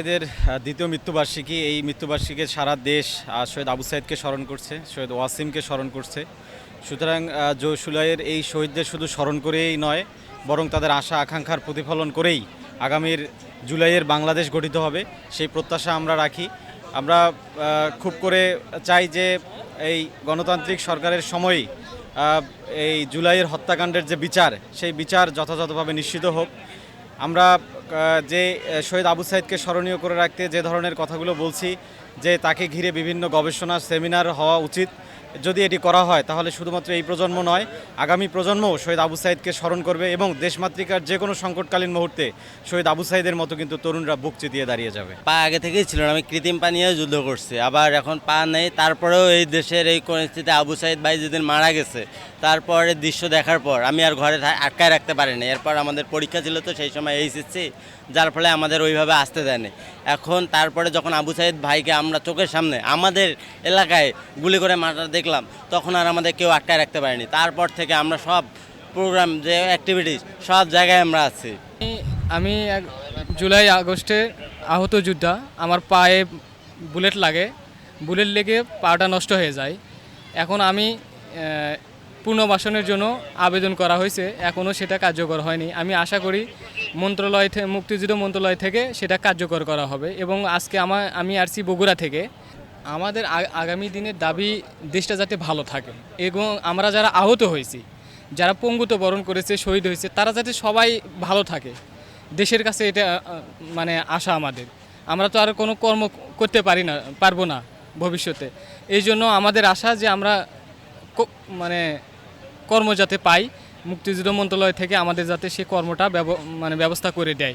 এদের দ্বিতীয় মৃত্যুবার্ষিকী। এই মৃত্যুবার্ষিকীতে সারা দেশ শহীদ আবু সাইদকে স্মরণ করছে, শহীদ ওয়াসিমকে স্মরণ করছে। সুতরাং জুলাইয়ের এই শহীদদের শুধু স্মরণ করেই নয়, বরং তাদের আশা আকাঙ্ক্ষার প্রতিফলন করেই আগামীর জুলাইয়ের বাংলাদেশ গঠিত হবে, সেই প্রত্যাশা আমরা রাখি। আমরা খুব করে চাই যে এই গণতান্ত্রিক সরকারের সময়ই এই জুলাইয়ের হত্যাকাণ্ডের যে বিচার, সেই বিচার যথাযথভাবে নিশ্চিত হোক। আমরা যে শহীদ আবু সাইদকে স্মরণীয় করে রাখতে যে ধরনের কথাগুলো বলছি, যে তাকে ঘিরে বিভিন্ন গবেষণা সেমিনার হওয়া উচিত, যদি এটি করা হয় তাহলে শুধুমাত্র এই প্রজন্ম নয়, আগামী প্রজন্মও শহীদ আবু সাইদকে স্মরণ করবে এবং দেশমাতৃকার যে কোনো সংকটকালীন মুহূর্তে শহীদ আবু সাইদের মতো কিন্তু তরুণরা বুক চিতিয়ে দাঁড়িয়ে যাবে। পা আগে থেকেই ছিল না, আমি কৃত্রিম পা নিয়ে যুদ্ধ করছি, আবার এখন পা নেই। তারপরেও এই দেশের এই পরিস্থিতিতে আবু সাইদ ভাই যেদিন মারা গেছে, তারপরে দৃশ্য দেখার পর আমি আর ঘরে আটকায় রাখতে পারিনি। এরপর আমাদের পরীক্ষা ছিল, তো সেই সময় এইচএসসি, যার ফলে আমাদের ওইভাবে আসতে দেয়নি। এখন তারপরে যখন আবু সাইদ ভাইকে আমরা চোখের সামনে আমাদের এলাকায় গুলি করে মারা দেখলাম, তখন আর আমাদের কেউ আটকায় রাখতে পারেনি। তারপর থেকে আমরা সব প্রোগ্রাম, যে অ্যাক্টিভিটিস, সব জায়গায় আমরা আছি। আমি জুলাই আগস্টে আহত যোদ্ধা। আমার পায়ে বুলেট লাগে, বুলেট লেগে পাটা নষ্ট হয়ে যায়। এখন আমি পুনর্বাসনের জন্য আবেদন করা হয়েছে, এখনও সেটা কার্যকর হয়নি। আমি আশা করি মুক্তিযুদ্ধ মন্ত্রণালয় থেকে সেটা কার্যকর করা হবে। এবং আজকে আমি আসছি বগুড়া থেকে। আমাদের আগামী দিনের দাবি দেশটা যাতে ভালো থাকে, এবং আমরা যারা আহত হয়েছি, যারা পঙ্গুত্ব বরণ করেছে, শহীদ হয়েছে, তারা যাতে সবাই ভালো থাকে। দেশের কাছে এটা মানে আশা আমাদের। আমরা তো আর কোনো কর্ম করতে পারবো না ভবিষ্যতে। এই জন্য আমাদের আশা যে আমরা মানে কর্ম যাতে পাই, মুক্তিযুদ্ধ মন্ত্রণালয় থেকে আমাদের যাতে সে কর্মটা ব্যবস্থা করে দেয়।